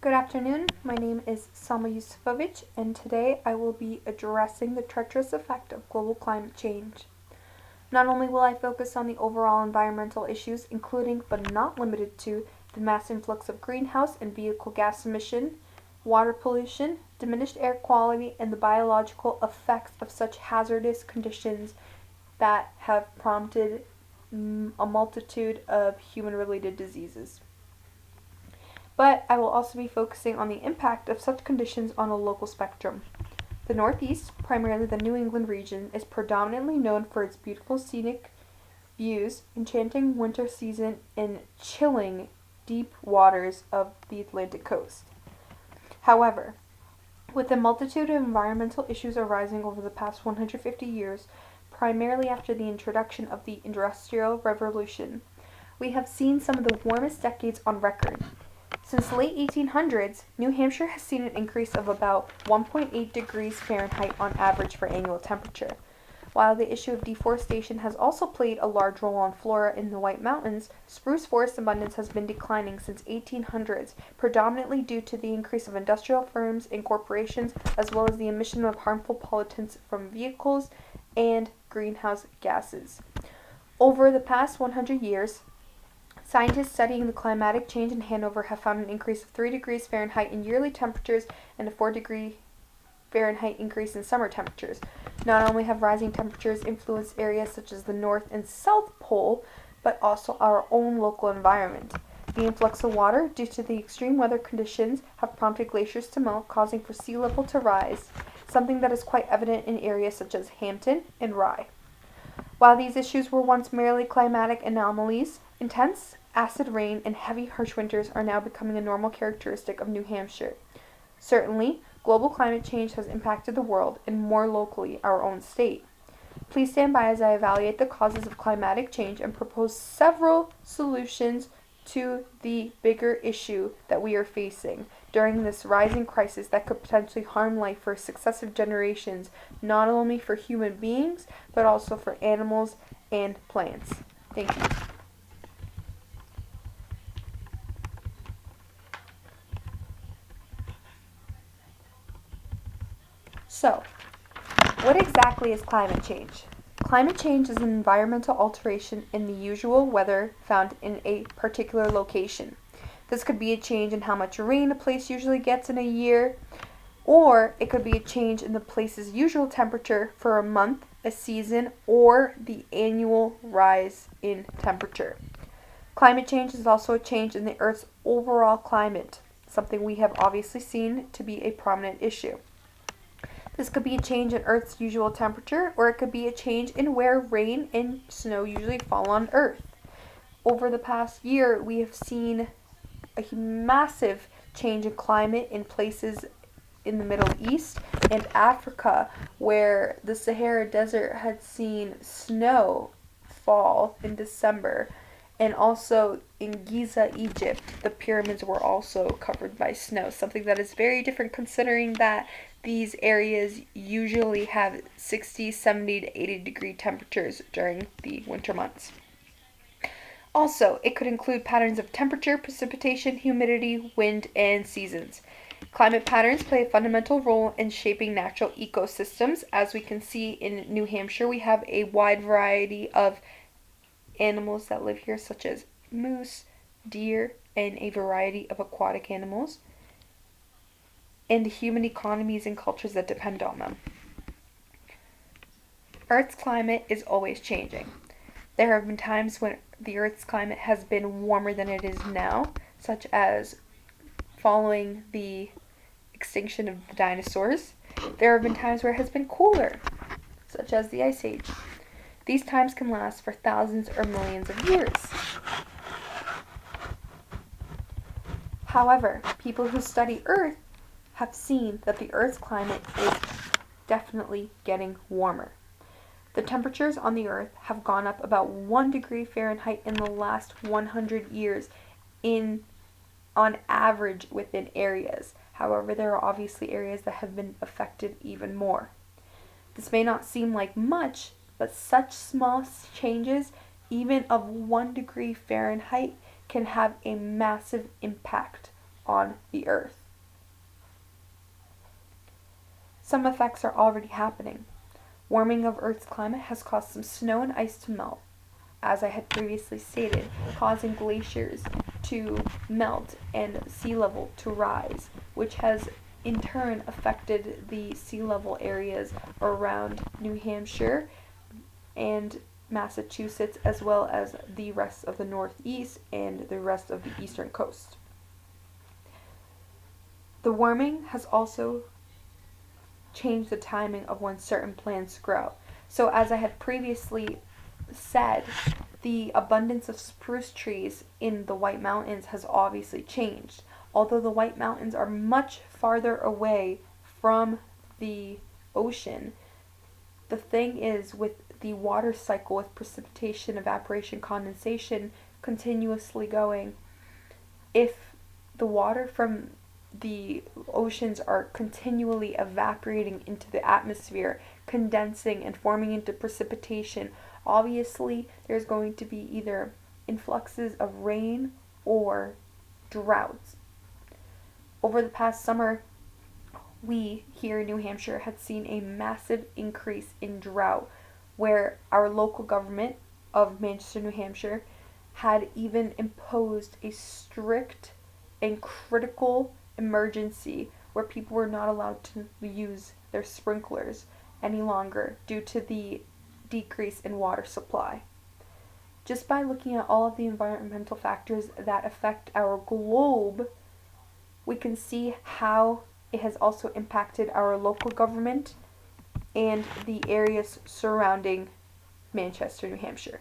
Good afternoon. My name is Salma Yusufovich, and today I will be addressing the treacherous effect of global climate change. Not only will I focus on the overall environmental issues, including but not limited to the mass influx of greenhouse and vehicle gas emission, water pollution, diminished air quality, and the biological effects of such hazardous conditions that have prompted a multitude of human-related diseases. But I will also be focusing on the impact of such conditions on a local spectrum. The Northeast, primarily the New England region, is predominantly known for its beautiful scenic views, enchanting winter season, and chilling deep waters of the Atlantic coast. However, with a multitude of environmental issues arising over the past 150 years, primarily after the introduction of the Industrial Revolution, we have seen some of the warmest decades on record. Since the late 1800s, New Hampshire has seen an increase of about 1.8 degrees Fahrenheit on average for annual temperature. While the issue of deforestation has also played a large role on flora in the White Mountains, spruce forest abundance has been declining since 1800s, predominantly due to the increase of industrial firms and corporations, as well as the emission of harmful pollutants from vehicles and greenhouse gases. Over the past 100 years, scientists studying the climatic change in Hanover have found an increase of 3 degrees Fahrenheit in yearly temperatures and a 4-degree Fahrenheit increase in summer temperatures. Not only have rising temperatures influenced areas such as the North and South Pole, but also our own local environment. The influx of water due to the extreme weather conditions have prompted glaciers to melt, causing for sea level to rise, something that is quite evident in areas such as Hampton and Rye. While these issues were once merely climatic anomalies, intense acid rain and heavy harsh winters are now becoming a normal characteristic of New Hampshire. Certainly, global climate change has impacted the world, and more locally, our own state. Please stand by as I evaluate the causes of climatic change and propose several solutions to the bigger issue that we are facing during this rising crisis that could potentially harm life for successive generations, not only for human beings, but also for animals and plants. Thank you. So, what exactly is climate change? Climate change is an environmental alteration in the usual weather found in a particular location. This could be a change in how much rain a place usually gets in a year, or it could be a change in the place's usual temperature for a month, a season, or the annual rise in temperature. Climate change is also a change in the Earth's overall climate, something we have obviously seen to be a prominent issue. This could be a change in Earth's usual temperature, or it could be a change in where rain and snow usually fall on Earth. Over the past year, we have seen a massive change in climate in places in the Middle East and Africa, where the Sahara Desert had seen snow fall in December. And also in Giza, Egypt, the pyramids were also covered by snow, something that is very different considering that these areas usually have 60, 70 to 80 degree temperatures during the winter months. Also, it could include patterns of temperature, precipitation, humidity, wind, and seasons. Climate patterns play a fundamental role in shaping natural ecosystems. As we can see in New Hampshire, we have a wide variety of animals that live here, such as moose, deer, and a variety of aquatic animals, and human economies and cultures that depend on them. Earth's climate is always changing. There have been times when the Earth's climate has been warmer than it is now, such as following the extinction of the dinosaurs. There have been times where it has been cooler, such as the Ice Age. These times can last for thousands or millions of years. However, people who study Earth have seen that the Earth's climate is definitely getting warmer. The temperatures on the Earth have gone up about 1 degree Fahrenheit in the last 100 years on average within areas. However, there are obviously areas that have been affected even more. This may not seem like much, but such small changes, even of 1 degree Fahrenheit, can have a massive impact on the Earth. Some effects are already happening. Warming of Earth's climate has caused some snow and ice to melt, as I had previously stated, causing glaciers to melt and sea level to rise, which has in turn affected the sea level areas around New Hampshire and Massachusetts, as well as the rest of the Northeast and the rest of the eastern coast. The warming has also changed the timing of when certain plants grow. So, as I had previously said, the abundance of spruce trees in the White Mountains has obviously changed. Although the White Mountains are much farther away from the ocean, the thing is, with the water cycle, with precipitation, evaporation, condensation continuously going, if the water from the oceans are continually evaporating into the atmosphere, condensing and forming into precipitation, obviously there's going to be either influxes of rain or droughts. Over the past summer, we here in New Hampshire had seen a massive increase in drought, where our local government of Manchester, New Hampshire, had even imposed a strict and critical emergency where people were not allowed to use their sprinklers any longer due to the decrease in water supply. Just by looking at all of the environmental factors that affect our globe, we can see how it has also impacted our local government and the areas surrounding Manchester, New Hampshire.